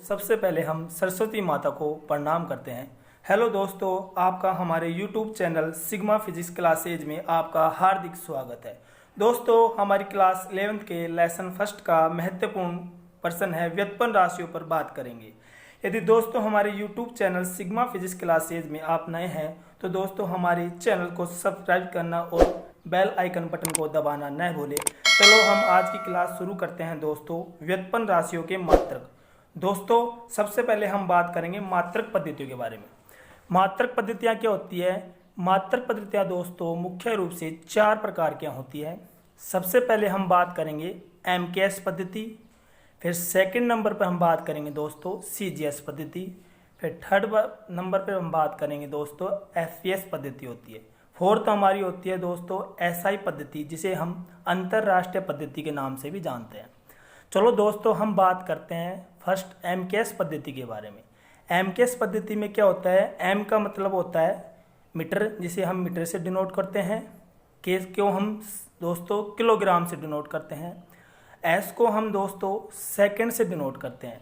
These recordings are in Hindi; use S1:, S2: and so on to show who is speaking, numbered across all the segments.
S1: सबसे पहले हम सरस्वती माता को प्रणाम करते हैं। हेलो दोस्तों, आपका हमारे YouTube channel sigma physics classes में आपका हार्दिक स्वागत है। दोस्तों, हमारी क्लास 11th के लेसन फर्स्ट का महत्वपूर्ण प्रश्न है व्युत्पन्न राशियों पर बात करेंगे। यदि दोस्तों हमारे YouTube channel sigma physics classes में आप नए हैं तो दोस्तों हमारे चैनल को सब्सक्राइब करना और बेल आइकन बटन को दबाना न भूलें। चलो हम आज की क्लास शुरू करते हैं दोस्तों व्युत्पन्न राशियों के मात्रक। दोस्तों सबसे पहले हम बात करेंगे मात्रक पद्धतियों के बारे में। मात्रक पद्धतियाँ क्या होती है? मात्रक पद्धतियाँ दोस्तों मुख्य रूप से 4 प्रकार की होती है। सबसे पहले हम बात करेंगे MKS पद्धति, फिर सेकंड नंबर पर हम बात करेंगे दोस्तों CGS पद्धति, फिर थर्ड नंबर पर हम बात करेंगे दोस्तों FPS पद्धति होती है। फोर्थ हमारी होती है दोस्तों SI पद्धति, जिसे हम अंतरराष्ट्रीय पद्धति के नाम से भी जानते हैं। चलो दोस्तों हम बात करते हैं फर्स्ट MKS पद्धति के बारे में। MKS पद्धति में क्या होता है? M का मतलब होता है मीटर, जिसे हम मीटर से डिनोट करते हैं। K को हम दोस्तों किलोग्राम से डिनोट करते हैं। S को हम दोस्तों सेकंड से डिनोट करते हैं।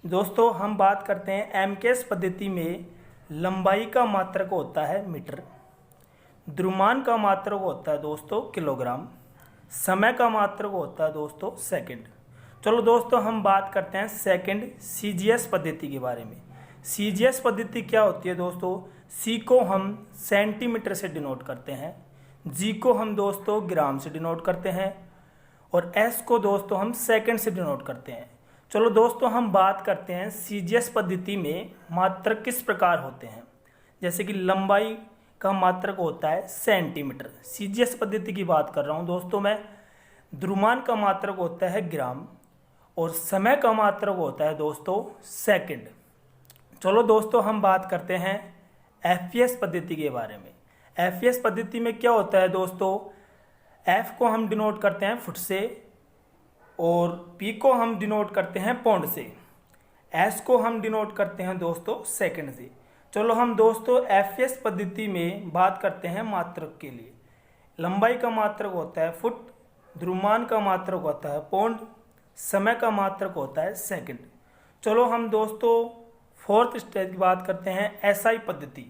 S1: दोस्तों हम बात करते हैं MKS पद्धति में लंबाई का मात्रक होता है मीटर, द्रुमान का मात्रक होता है दोस्तों किलोग्राम, समय का मात्रक होता है दोस्तों सेकंड। चलो दोस्तों हम बात करते हैं सेकंड CGS पद्धति के बारे में। CGS पद्धति क्या होती है दोस्तों? C को हम सेंटीमीटर से डिनोट करते हैं, G को हम दोस्तों ग्राम से डिनोट करते हैं और S को दोस्तों हम सेकंड से डिनोट करते हैं। चलो दोस्तों हम बात करते हैं CGS पद्धति में मात्रक किस प्रकार होते हैं। जैसे कि लंबाई का मात्रक होता है सेंटीमीटर, CGS पद्धति की बात कर रहा हूँ दोस्तों मैं। द्रुमान का मात्रक होता है ग्राम और समय का मात्रक होता है दोस्तों सेकंड। चलो दोस्तों हम बात करते हैं FPS पद्धति के बारे में। FPS पद्धति में क्या होता है दोस्तों? F को हम डिनोट करते हैं फुट से और P को हम डिनोट करते हैं पौंड से, S को हम डिनोट करते हैं दोस्तों सेकंड से। चलो हम दोस्तों FPS पद्धति में बात करते हैं मात्रक के लिए। लंबाई का मात्रक होता है फुट, द्रुमान का मात्रक होता है पौंड, समय का मात्रक होता है सेकंड। चलो हम दोस्तों फोर्थ स्टेज की बात करते हैं SI पद्धति,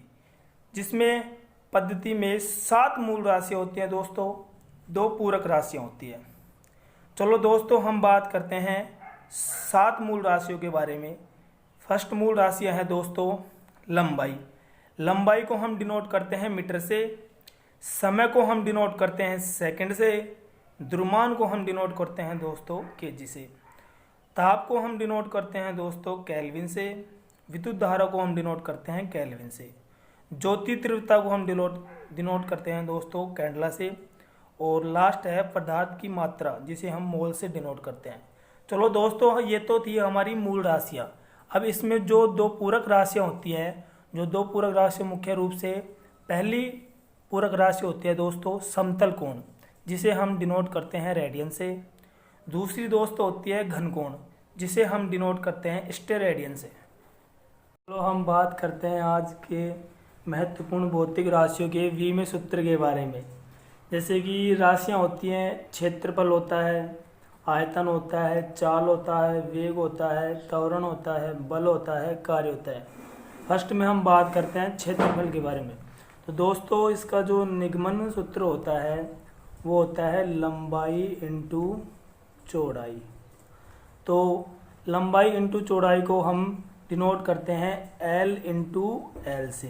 S1: जिसमें पद्धति में 7 मूल राशियाँ होती हैं दोस्तों, 2 पूरक राशियाँ होती है। चलो दोस्तों हम बात करते हैं 7 मूल राशियों के बारे में। फर्स्ट मूल राशियाँ हैं दोस्तों लंबाई। लंबाई को हम डिनोट करते हैं मीटर से, समय को हम डिनोट करते हैं सेकंड से, द्रुमान को हम डिनोट करते हैं दोस्तों केजी से, ताप को हम डिनोट करते हैं दोस्तों केल्विन से, विद्युत धारा को हम डिनोट करते हैं केल्विन से, ज्योति तीव्रता को हम डिनोट करते हैं दोस्तों कैंडला से, और लास्ट है पदार्थ की मात्रा, जिसे हम मोल से डिनोट करते हैं। चलो दोस्तों ये तो थी हमारी मूल राशियाँ। अब इसमें जो 2 पूरक राशियाँ होती हैं, जो 2 पूरक राशियाँ मुख्य रूप से, पहली पूरक राशि होती है दोस्तों समतल कोण, जिसे हम डिनोट करते हैं रेडियन से। दूसरी दोस्तों होती है घन कोण, जिसे हम डिनोट करते हैं स्टेरेडियन से। चलो हम बात करते हैं आज के महत्वपूर्ण भौतिक राशियों के 20वें सूत्र के बारे में। जैसे कि राशियाँ होती हैं क्षेत्रफल होता है, आयतन होता है, चाल होता है, वेग होता है, त्वरण होता है, बल होता है, कार्य होता है। फर्स्ट में हम बात करते हैं क्षेत्रफल के बारे में। तो दोस्तों इसका जो निगमन सूत्र होता है वो होता है लंबाई इंटू चौड़ाई। तो लंबाई इंटू चौड़ाई को हम डिनोट करते हैं L इंटू L से।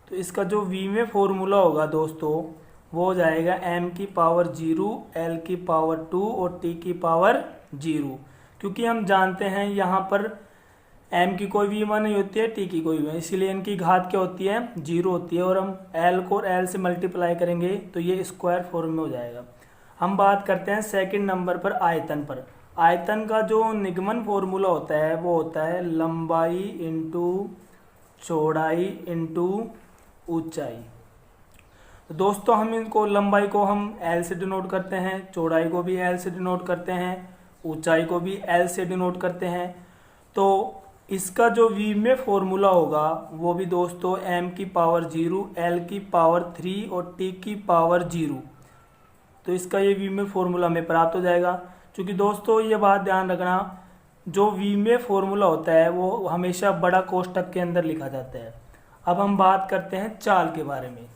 S1: तो इसका जो 20वें फॉर्मूला होगा दोस्तों वो हो जाएगा m की पावर 0, l की पावर 2 और t की पावर 0। क्योंकि हम जानते हैं यहाँ पर m की कोई भी मान नहीं होती है, t की कोई भी, इसीलिए इनकी घात क्या होती है 0 होती है। और हम l को l से मल्टीप्लाई करेंगे तो ये स्क्वायर फॉर्म में हो जाएगा। हम बात करते हैं सेकंड नंबर पर आयतन पर। आयतन का जो निगमन फॉर्मूला होता है वो होता है लंबाई इंटू चौड़ाई इंटू ऊंचाई। तो दोस्तों हम इनको लंबाई को हम L से डिनोट करते हैं, चौड़ाई को भी L से डिनोट करते हैं, ऊंचाई को भी L से डिनोट करते हैं। तो इसका जो 20वें फॉर्मूला होगा वो भी दोस्तों m की पावर 0, L की पावर 3 और t की पावर 0। तो इसका ये 20वें फॉर्मूला में प्राप्त हो जाएगा। क्योंकि दोस्तों ये बात ध्यान रखना, जो वी में फॉर्मूला होता है वो हमेशा बड़ा कोष्टक के अंदर लिखा जाता है। अब हम बात करते हैं चाल के बारे में।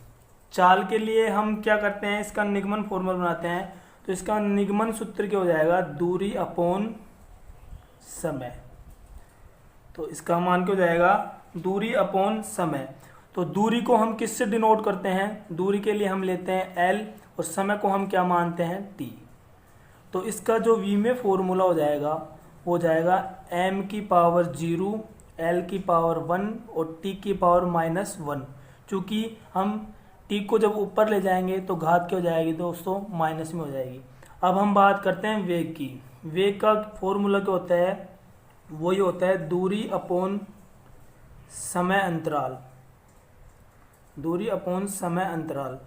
S1: चाल के लिए हम क्या करते हैं, इसका निगमन फॉर्मूला बनाते हैं। तो इसका निगमन सूत्र क्या हो जाएगा, दूरी अपॉन समय। तो इसका मान क्या हो जाएगा, दूरी अपॉन समय। तो दूरी को हम किससे डिनोट करते हैं, दूरी के लिए हम लेते हैं L और समय को हम क्या मानते हैं, T। तो इसका जो V में फॉर्मूला हो जाएगा वो हो जाएगा m की पावर 0, L की पावर 1 और T की पावर -1। चूँकि हम T को जब ऊपर ले जाएंगे तो घात क्या हो जाएगी दोस्तों, माइनस में हो जाएगी। अब हम बात करते हैं वेग की। वेग का फॉर्मूला क्या होता है, वही होता है दूरी अपॉन समय अंतराल। दूरी अपॉन समय अंतराल।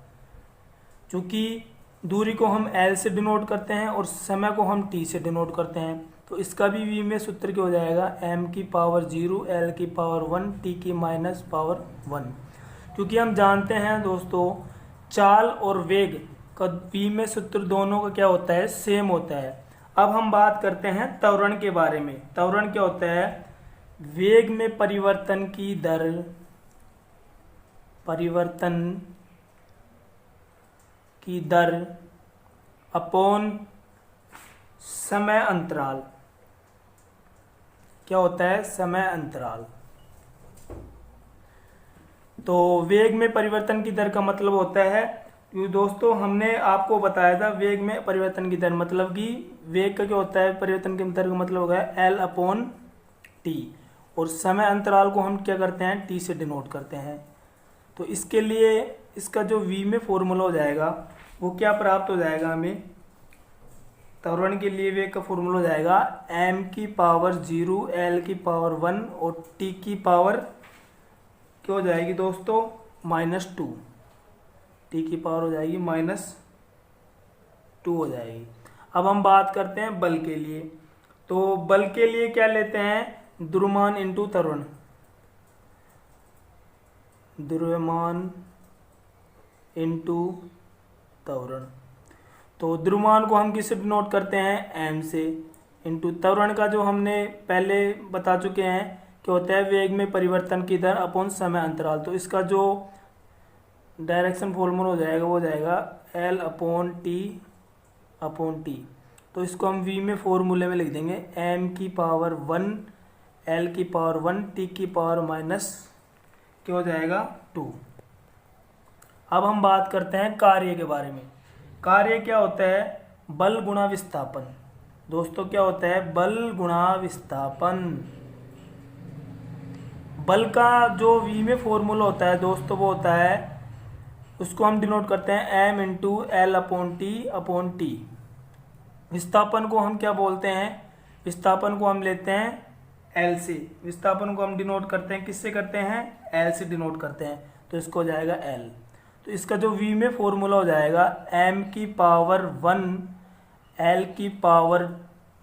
S1: चूँकि दूरी को हम L से डिनोट करते हैं और समय को हम T से डिनोट करते हैं, तो इसका भी V में सूत्र क्या हो जाएगा, m की पावर 0, L की पावर 1, T की -1। क्योंकि हम जानते हैं दोस्तों चाल और वेग का V में सूत्र दोनों का क्या होता है, सेम होता है। अब हम बात करते हैं त्वरण के बारे में। त्वरण क्या होता है, वेग में परिवर्तन की दर, परिवर्तन की दर अपॉन समय अंतराल। क्या होता है, समय अंतराल। तो वेग में परिवर्तन की दर का मतलब होता है, क्योंकि दोस्तों हमने आपको बताया था वेग में परिवर्तन की दर मतलब कि वेग का क्या होता है, परिवर्तन की दर का मतलब होगा L अपॉन T, और समय अंतराल को हम क्या करते हैं, T से डिनोट करते हैं। तो इसके लिए इसका जो V में फॉर्मूला हो जाएगा वो क्या प्राप्त हो जाएगा हमें, त्वरण के लिए वेग का फॉर्मूला हो जाएगा m की पावर 0, L की पावर 1 और T की पावर क्या हो जाएगी दोस्तों, -2। T की पावर हो जाएगी -2 हो जाएगी। अब हम बात करते हैं बल के लिए। तो बल के लिए क्या लेते हैं, द्रव्यमान इंटू त्वरण। द्रव्यमान इंटू त्वरण। तो द्रव्यमान को हम किससे डिनोट करते हैं, m से, इंटू त्वरण का जो हमने पहले बता चुके हैं क्या होता है, वेग में परिवर्तन की दर अपॉन समय अंतराल। तो इसका जो डायरेक्शन फॉर्मूला हो जाएगा वो हो जाएगा L अपॉन T। तो इसको हम V में फॉर्मूले में लिख देंगे m की पावर 1, L की पावर 1, T की पावर क्या हो जाएगा 2। अब हम बात करते हैं कार्य के बारे में। कार्य क्या होता है, बल गुणा विस्थापन। दोस्तों क्या होता है, बल गुणा विस्थापन। बल का जो V में फॉर्मूला होता है दोस्तों वो होता है, उसको हम डिनोट करते हैं m into L upon T। विस्थापन को हम क्या बोलते हैं, विस्थापन को हम लेते हैं L से। विस्थापन को हम डिनोट करते हैं किससे करते हैं, L से डिनोट करते हैं। तो इसको हो जाएगा L। तो इसका जो V में फॉर्मूला हो जाएगा m की पावर 1, L की पावर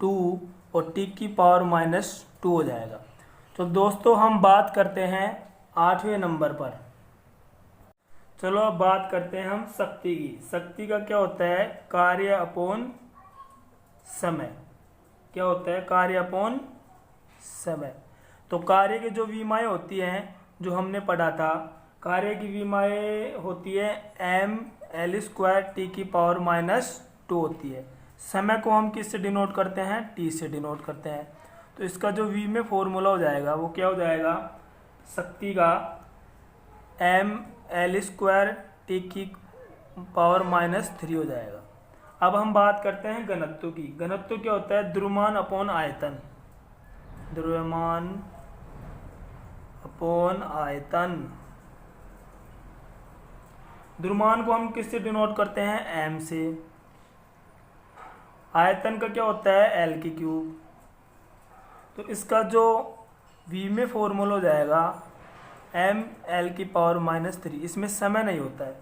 S1: 2 और T की पावर -2 हो जाएगा। तो दोस्तों हम बात करते हैं 8वें नंबर पर। चलो अब बात करते हैं हम शक्ति की। शक्ति का क्या होता है, कार्य अपॉन समय। क्या होता है, कार्य अपॉन समय। तो कार्य की जो विमाएँ होती हैं जो हमने पढ़ा था, कार्य की विमाएँ होती है m L² T की पावर -2 होती है। समय को हम किससे डिनोट करते हैं, T से डिनोट करते हैं। तो इसका जो V में फॉर्मूला हो जाएगा वो क्या हो जाएगा, शक्ति का m L² T की पावर -3 हो जाएगा। अब हम बात करते हैं घनत्व की। घनत्व क्या होता है, द्रव्यमान अपॉन आयतन। द्रव्यमान अपॉन आयतन। द्रव्यमान को हम किससे डिनोट करते हैं, m से। आयतन का क्या होता है, L³। तो इसका जो V में फॉर्मूला हो जाएगा m L की पावर -3। इसमें समय नहीं होता है।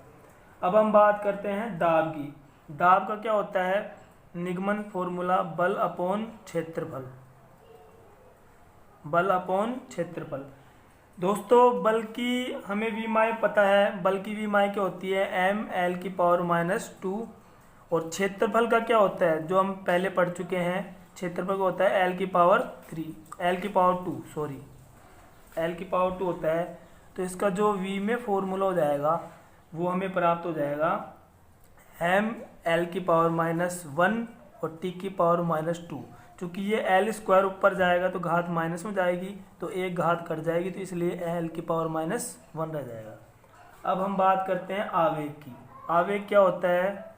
S1: अब हम बात करते हैं दाब की। दाब का क्या होता है, निगमन फॉर्मूला बल अपॉन क्षेत्रफल। बल अपॉन क्षेत्रफल। दोस्तों बल की हमें विमाएँ पता है, बल की विमाएँ क्या होती है, m L की पावर -2। और क्षेत्रफल का क्या होता है, जो हम पहले पढ़ चुके हैं, क्षेत्रफल का होता है एल की पावर 3, एल की पावर 2 सॉरी, एल की पावर 2 होता है। तो इसका जो वी में फॉर्मूला हो जाएगा वो हमें प्राप्त हो जाएगा एम एल की पावर -1 और टी की पावर -2। चूँकि ये एल स्क्वायर ऊपर जाएगा तो घात माइनस में जाएगी, तो एक घात कट जाएगी, तो इसलिए एल की पावर -1 रह जाएगा। अब हम बात करते हैं आवेग की। आवेग क्या होता है?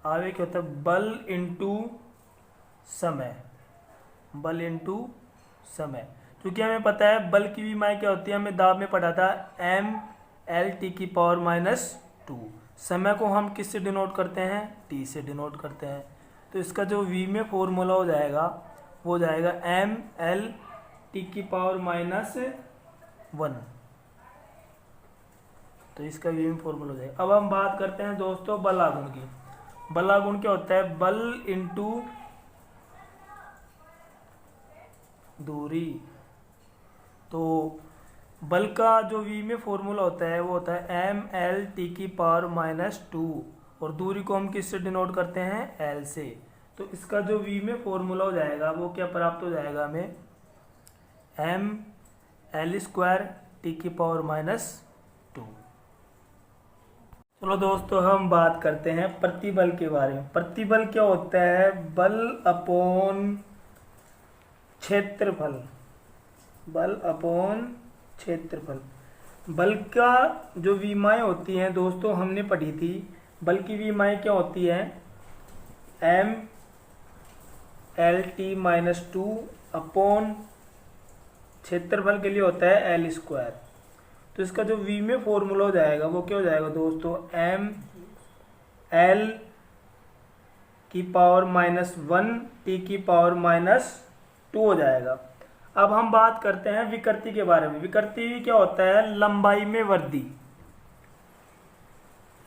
S1: आवेग क्या होता है? बल इंटू समय, बल इंटू समय। क्योंकि हमें पता है बल की विमाएँ क्या होती है, हमें दाब में पढ़ा था एम एल टी की पावर -2। समय को हम किससे डिनोट करते हैं? टी से डिनोट करते हैं। तो इसका जो वी में फॉर्मूला हो जाएगा वो हो जाएगा एम एल टी की पावर -1। तो इसका वी में फॉर्मूला हो जाएगा। अब हम बात करते हैं दोस्तों बलागुण की। बलागुण क्या होता है? बल इंटू दूरी। तो बल का जो वी में फॉर्मूला होता है वो होता है एम एल टी की पावर -2 और दूरी को हम किससे डिनोट करते हैं? एल से। तो इसका जो वी में फॉर्मूला हो जाएगा वो क्या प्राप्त हो जाएगा हमें? एम एल स्क्वायर टी की पावर -2। चलो दोस्तों हम बात करते हैं प्रतिबल के बारे में। प्रतिबल क्या होता है? बल अपॉन क्षेत्रफल, बल अपॉन क्षेत्रफल। बल का जो विमाएँ होती हैं दोस्तों हमने पढ़ी थी। बल की विमाएँ क्या होती हैं? एम एल टी -2 अपॉन क्षेत्रफल के लिए होता है एल स्क्वायर। तो इसका जो वी में फॉर्मूला हो जाएगा वो क्या हो जाएगा दोस्तों? एम एल की पावर -1 टी की पावर -2 हो जाएगा। अब हम बात करते हैं विकृति के बारे में। विकृति क्या होता है? लंबाई में वृद्धि,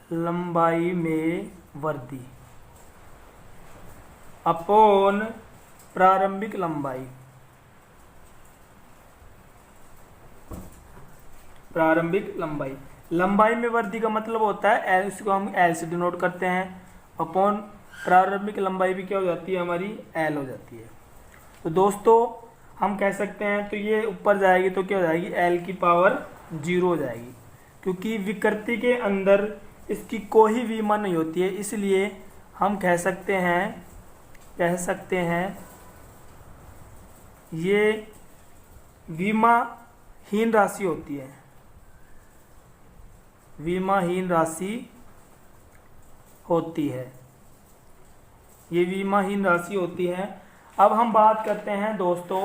S1: लंबाई में वृद्धि अपॉन प्रारंभिक लंबाई, प्रारंभिक लंबाई। लंबाई में वृद्धि का मतलब होता है एल, इसको हम एल से डिनोट करते हैं, अपॉन प्रारंभिक लंबाई भी क्या हो जाती है हमारी? एल हो जाती है। तो दोस्तों हम कह सकते हैं, तो ये ऊपर जाएगी तो क्या हो जाएगी? एल की पावर 0 हो जाएगी, क्योंकि विकृति के अंदर इसकी कोई विमा नहीं होती है। इसलिए हम कह सकते हैं ये विमाहीन राशि होती है, विमाहीन राशि होती है, ये विमाहीन राशि होती है। अब हम बात करते हैं दोस्तों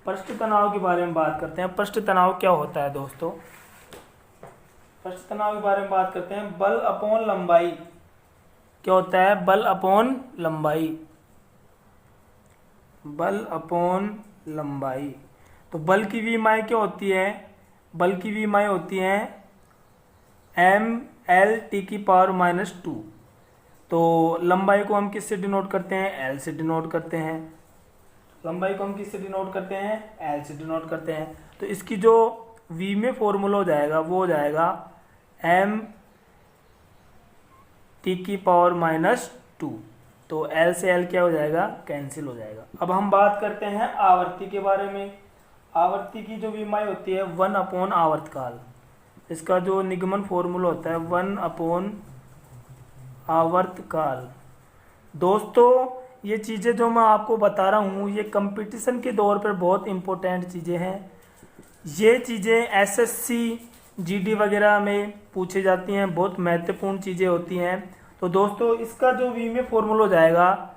S1: पृष्ठ तनाव के बारे में बात करते हैं। पृष्ठ तनाव क्या होता है दोस्तों? पृष्ठ तनाव के बारे में बात करते हैं। बल अपॉन लंबाई क्या होता है? बल अपॉन लंबाई, बल अपॉन लंबाई। तो बल की विमाएँ क्या होती है? बल की विमाएँ होती हैं एम एल टी की पावर -2। तो लंबाई को हम किससे डिनोट करते हैं? एल से डिनोट करते हैं। लंबाई को हम किससे डिनोट करते हैं? एल से डिनोट करते हैं। तो इसकी जो वी में फॉर्मूला हो जाएगा वो हो जाएगा एम टी की पावर -2। तो एल से एल क्या हो जाएगा? कैंसिल हो जाएगा। अब हम बात करते हैं आवर्ती के बारे में। आवर्ती की जो विमाएँ होती है 1 अपॉन आवर्तकाल। इसका जो निगमन फॉर्मूला होता है 1 अपॉन आवर्तकाल। दोस्तों ये चीज़ें जो मैं आपको बता रहा हूँ ये कंपटीशन के दौर पर बहुत इम्पोर्टेंट चीज़ें हैं। ये चीज़ें एसएससी जीडी वगैरह में पूछी जाती हैं, बहुत महत्वपूर्ण चीज़ें होती हैं। तो दोस्तों इसका जो वी में फॉर्मूला हो जाएगा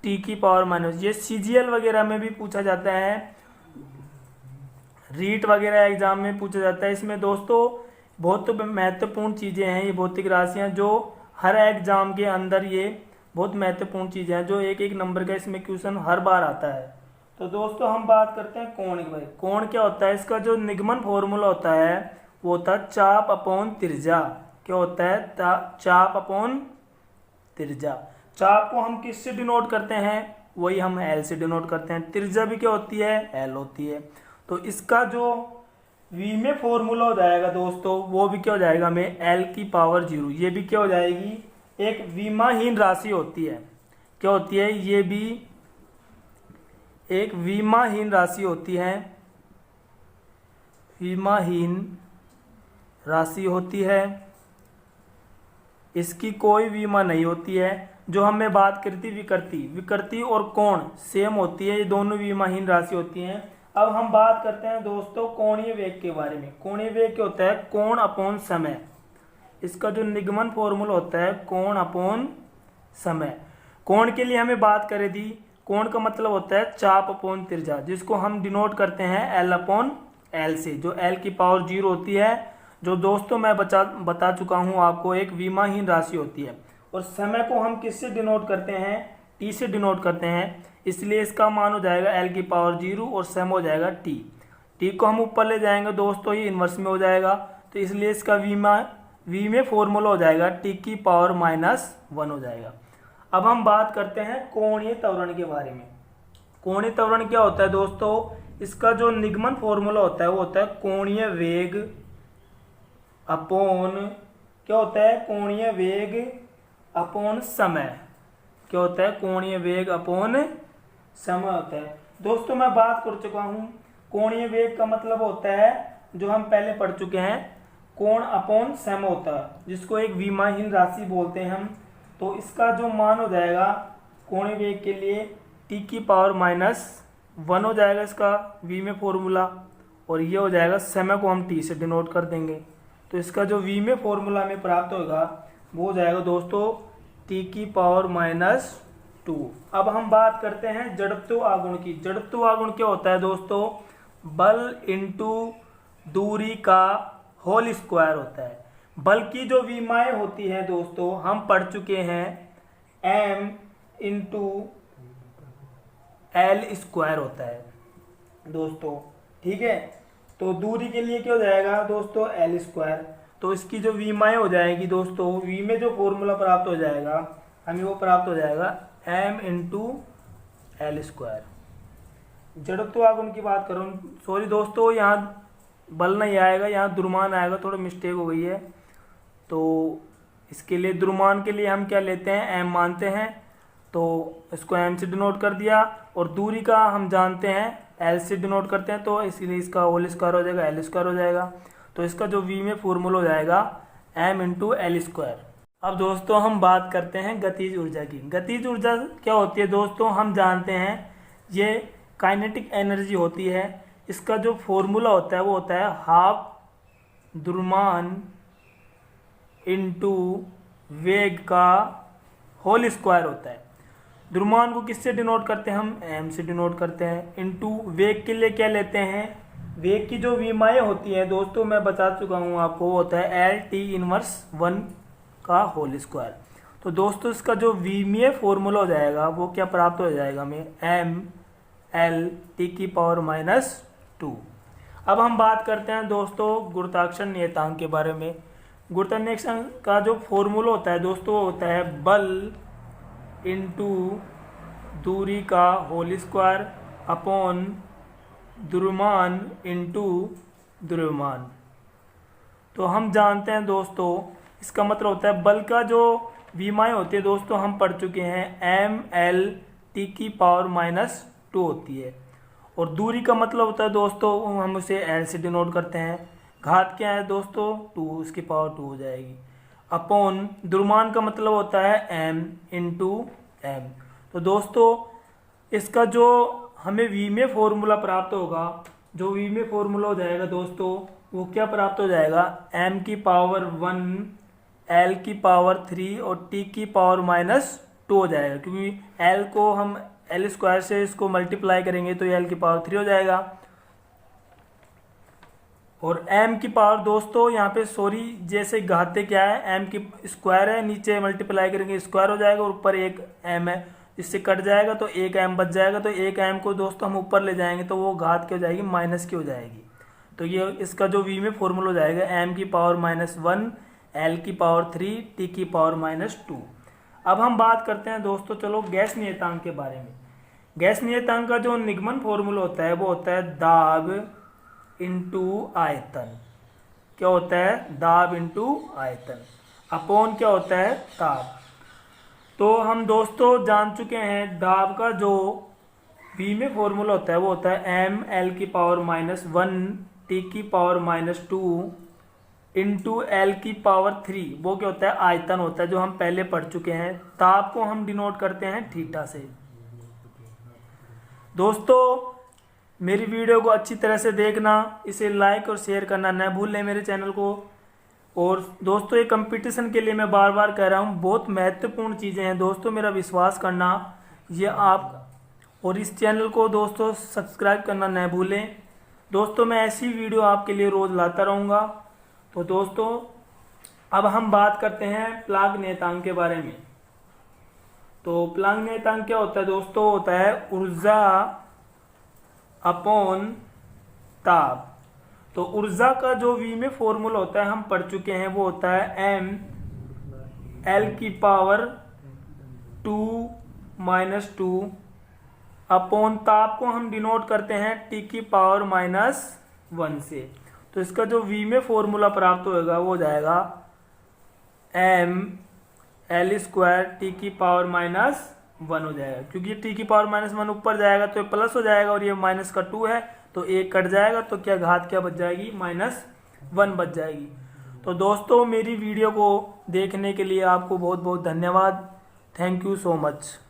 S1: टी की पावर -, ये सीजीएल वगैरह में भी पूछा जाता है, रीट वगैरह एग्जाम में पूछा जाता है। इसमें दोस्तों बहुत महत्वपूर्ण चीज़ें हैं, ये भौतिक राशियाँ जो हर एग्जाम के अंदर ये बहुत महत्वपूर्ण चीज़ें हैं, जो एक एक नंबर का इसमें क्वेश्चन हर बार आता है। तो दोस्तों हम बात करते हैं कोण की। कोण क्या होता है? इसका जो निगमन फॉर्मूला होता है वो होता है चाप अपॉन त्रिज्या। क्या होता है? चाप अपॉन त्रिज्या। चाप को हम किससे डिनोट करते हैं? वही हम एल से डिनोट करते हैं। त्रिज्या भी क्या होती है? एल होती है। तो इसका जो वी में फॉर्मूला हो जाएगा दोस्तों वो भी क्या हो जाएगा हमें? एल की पावर 0। ये भी क्या हो जाएगी? एक विमाहीन राशि होती है, क्या होती है, ये भी एक विमाहीन राशि होती है, विमाहीन राशि होती है। इसकी कोई विमा नहीं होती है। जो हमने बात करी थी विकृति, विकृति और कोण सेम होती है, ये दोनों विमाहीन राशि होती हैं। अब हम बात करते हैं दोस्तों कोणीय वेग के बारे में। कोणीय वेग क्या होता है, कोण अपॉन समय। इसका जो निगमन फॉर्मूला होता है कोण अपॉन समय। कोण के लिए हमें बात करी थी, कोण का मतलब होता है चाप अपॉन त्रिज्या, जिसको हम डिनोट करते हैं एल अपॉन एल से, जो एल की पावर 0 होती है, जो दोस्तों मैं बता चुका हूं आपको एक विमाहीन राशि होती है। और समय को हम किससे डिनोट करते हैं, टी से डिनोट करते हैं, इसलिए इसका मान हो जाएगा एल की पावर 0 और समय हो जाएगा टी। टी को हम ऊपर ले जाएंगे दोस्तों, ये इन्वर्स में हो जाएगा, तो इसलिए इसका वी में फॉर्मूला हो जाएगा टी की पावर -1 हो जाएगा। अब हम बात करते हैं कोणीय त्वरण के बारे में। कोणीय त्वरण क्या होता है दोस्तों, इसका जो निगमन फॉर्मूला होता है वो होता है कोणीय वेग अपॉन, क्या होता है, कोणीय वेग अपॉन समय। क्या होता है, कोणीय वेग अपॉन समय होता है। दोस्तों मैं बात कर चुका हूं, कोणीय वेग का मतलब होता है, जो हम पहले पढ़ चुके हैं, कोण अपॉन समय होता है, जिसको एक विमाहीन राशि बोलते हैं हम। तो इसका जो मान हो जाएगा कोणीय वेग के लिए टी की पावर -1 हो जाएगा इसका वी में फॉर्मूला, और ये हो जाएगा समय को हम टी से डिनोट कर देंगे। तो इसका जो वी में फॉर्मूला में प्राप्त होगा वो हो जाएगा दोस्तों टी की पावर -2। अब हम बात करते हैं जड़त्व आघूर्ण की। जड़त्व आघूर्ण क्या होता है दोस्तों, बल इंटू दूरी का होल स्क्वायर होता है। बल की जो विमाएं होती हैं दोस्तों हम पढ़ चुके हैं, m इंटू एल स्क्वायर होता है दोस्तों, ठीक है। तो दूरी के लिए क्या हो जाएगा दोस्तों, एल स्क्वायर। तो इसकी जो विमाएं हो जाएगी दोस्तों, वी में जो फॉर्मूला प्राप्त हो जाएगा हमें वो प्राप्त हो जाएगा m इंटू एल स्क्वायर। जड़त्व आघूर्ण की बात करूँ, सॉरी दोस्तों यहाँ बल नहीं आएगा, यहाँ द्रुमान आएगा, थोड़ा मिस्टेक हो गई है। तो इसके लिए द्रुमान के लिए हम क्या लेते हैं, m मानते हैं, तो इसको m से डिनोट कर दिया, और दूरी का हम जानते हैं l से डिनोट करते हैं, तो इसलिए इसका होल स्क्वायर हो जाएगा, एल स्क्वायर हो जाएगा। तो इसका जो v में फॉर्मूला हो जाएगा m इंटू एल स्क्वायर। अब दोस्तों हम बात करते हैं गतिज ऊर्जा की। गतिज ऊर्जा क्या होती है दोस्तों, हम जानते हैं ये काइनेटिक एनर्जी होती है। इसका जो फॉर्मूला होता है वो होता है हाफ द्रुमान इंटू वेग का होल स्क्वायर होता है। द्रुमान को किससे डिनोट करते हैं, हम m से डिनोट करते हैं, इंटू वेग के लिए क्या लेते हैं, वेग की जो विमाएं होती हैं दोस्तों मैं बता चुका हूँ आपको, वो होता है एल टी इनवर्स 1 का होल स्क्वायर। तो दोस्तों इसका जो विमीय फॉर्मूला हो जाएगा वो क्या प्राप्त हो जाएगा हमें, m l t की पावर -2। अब हम बात करते हैं दोस्तों गुरुत्वाकर्षण नियतांक के बारे में। गुरुत्वाकर्षण का जो फॉर्मूला होता है दोस्तों वो होता है बल इंटू दूरी का होल स्क्वायर अपॉन द्रव्यमान इंटू द्रव्यमान। तो हम जानते हैं दोस्तों इसका मतलब होता है बल का जो विमाएं होती है दोस्तों हम पढ़ चुके हैं, एम एल टी की पावर -2 होती है, और दूरी का मतलब होता है दोस्तों हम उसे एल से डिनोट करते हैं। घात क्या है दोस्तों, 2, उसकी पावर 2 हो जाएगी, अपॉन द्रव्यमान का मतलब होता है m इंटू एम। तो दोस्तों इसका जो हमें v में फॉर्मूला प्राप्त होगा, जो v में फॉर्मूला हो जाएगा दोस्तों वो क्या प्राप्त हो जाएगा, m की पावर 1 l की पावर 3 और t की पावर -2 हो जाएगा, क्योंकि l को हम एल स्क्वायर से इसको मल्टीप्लाई करेंगे तो l की पावर 3 हो जाएगा। और m की पावर दोस्तों यहाँ पे सॉरी जैसे घाते क्या है, m की स्क्वायर है, नीचे मल्टीप्लाई करेंगे स्क्वायर हो जाएगा, और ऊपर एक m है, इससे कट जाएगा तो एक m बच जाएगा। तो एक m को दोस्तों हम ऊपर ले जाएंगे तो वो घात की हो जाएगी, माइनस की हो जाएगी। तो ये इसका जो v में फॉर्मूला हो जाएगा m की पावर -1 l की पावर 3 t की पावर -2। अब हम बात करते हैं दोस्तों चलो गैस नियतांक के बारे में। गैस नियतांक का जो निगमन फॉर्मूला होता है वो होता है दाब इंटू आयतन। क्या होता है, दाब इंटू आयतन, अपॉन क्या होता है, ताप। तो हम दोस्तों जान चुके हैं दाब का जो v में फॉर्मूला होता है वो होता है m l की पावर -1 t की पावर -2 इंटू एल की पावर 3। वो क्या होता है, आयतन होता है, जो हम पहले पढ़ चुके हैं। ताप को हम डिनोट करते हैं थीटा से। दोस्तों मेरी वीडियो को अच्छी तरह से देखना, इसे लाइक और शेयर करना न भूलें मेरे चैनल को। और दोस्तों ये कंपटीशन के लिए मैं बार बार कह रहा हूँ, बहुत महत्वपूर्ण चीज़ें हैं दोस्तों, मेरा विश्वास करना ये आप। और इस चैनल को दोस्तों सब्सक्राइब करना न भूलें। दोस्तों मैं ऐसी वीडियो आपके लिए रोज़ लाता रहूँगा। तो दोस्तों अब हम बात करते हैं प्लांक नियतांक के बारे में। तो प्लांक नियतांक क्या होता है दोस्तों, होता है ऊर्जा अपॉन ताप। तो ऊर्जा का जो v में फॉर्मूला होता है हम पढ़ चुके हैं, वो होता है m l की पावर 2 -2 अपॉन ताप को हम डिनोट करते हैं t की पावर -1 से। तो इसका जो v में फॉर्मूला प्राप्त होगा वो हो जाएगा m l² t की पावर -1 हो जाएगा। क्योंकि ये t की पावर -1 ऊपर जाएगा तो ये प्लस हो जाएगा, और ये माइनस का 2 है तो एक कट जाएगा, तो क्या घात क्या बच जाएगी, -1 बच जाएगी। तो दोस्तों मेरी वीडियो को देखने के लिए आपको बहुत बहुत धन्यवाद। Thank you so much.